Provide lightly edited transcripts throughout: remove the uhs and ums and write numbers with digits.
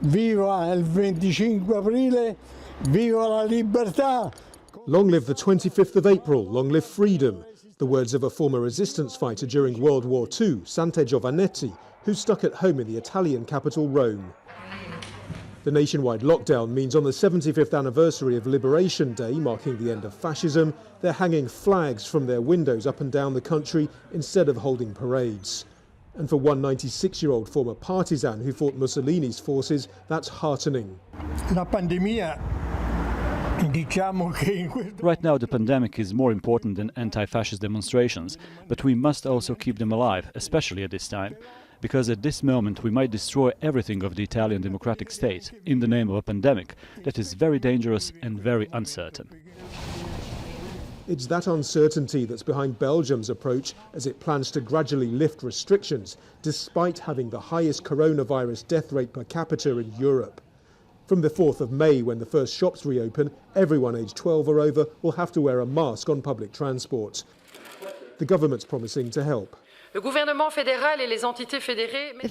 Viva il 25 aprile, viva la libertà! Long live the 25th of April, long live freedom. The words of a former resistance fighter during World War II, Sante Giovanetti, who's stuck at home in the Italian capital, Rome. The nationwide lockdown means on the 75th anniversary of Liberation Day, marking the end of fascism, they're hanging flags from their windows up and down the country instead of holding parades. And for one 96-year-old former partisan who fought Mussolini's forces, that's heartening. La pandemia, Right now the pandemic is more important than anti-fascist demonstrations, but we must also keep them alive, especially at this time. Because at this moment we might destroy everything of the Italian democratic state in the name of a pandemic that is very dangerous and very uncertain. It's that uncertainty that's behind Belgium's approach as it plans to gradually lift restrictions, despite having the highest coronavirus death rate per capita in Europe. From the 4th of May, when the first shops reopen, everyone aged 12 or over will have to wear a mask on public transport. The government's promising to help. The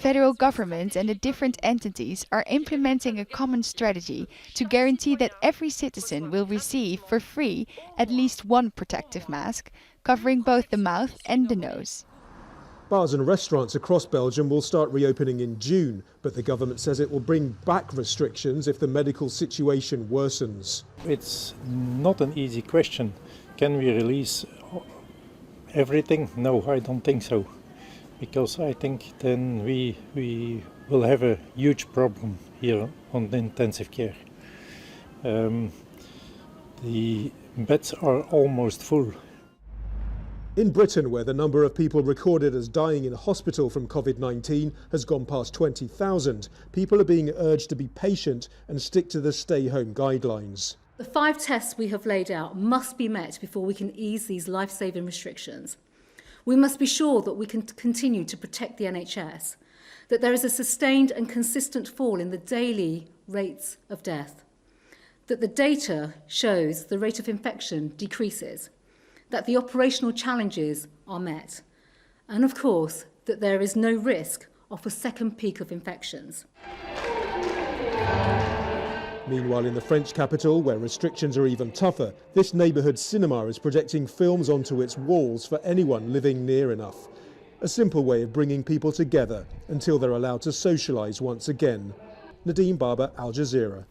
federal government and the different entities are implementing a common strategy to guarantee that every citizen will receive for free at least one protective mask, covering both the mouth and the nose. Bars and restaurants across Belgium will start reopening in June, but the government says it will bring back restrictions if the medical situation worsens. It's not an easy question. Can we release everything? No, I don't think so, because I think then we will have a huge problem here on the intensive care. The beds are almost full. In Britain, where the number of people recorded as dying in hospital from COVID-19 has gone past 20,000, people are being urged to be patient and stick to the stay-home guidelines. The 5 tests we have laid out must be met before we can ease these life-saving restrictions. We must be sure that we can continue to protect the NHS, that there is a sustained and consistent fall in the daily rates of death, that the data shows the rate of infection decreases, that the operational challenges are met, and of course that there is no risk of a second peak of infections. Meanwhile, in the French capital, where restrictions are even tougher, this neighbourhood cinema is projecting films onto its walls for anyone living near enough. A simple way of bringing people together until they're allowed to socialise once again. Nadeem Barber, Al Jazeera.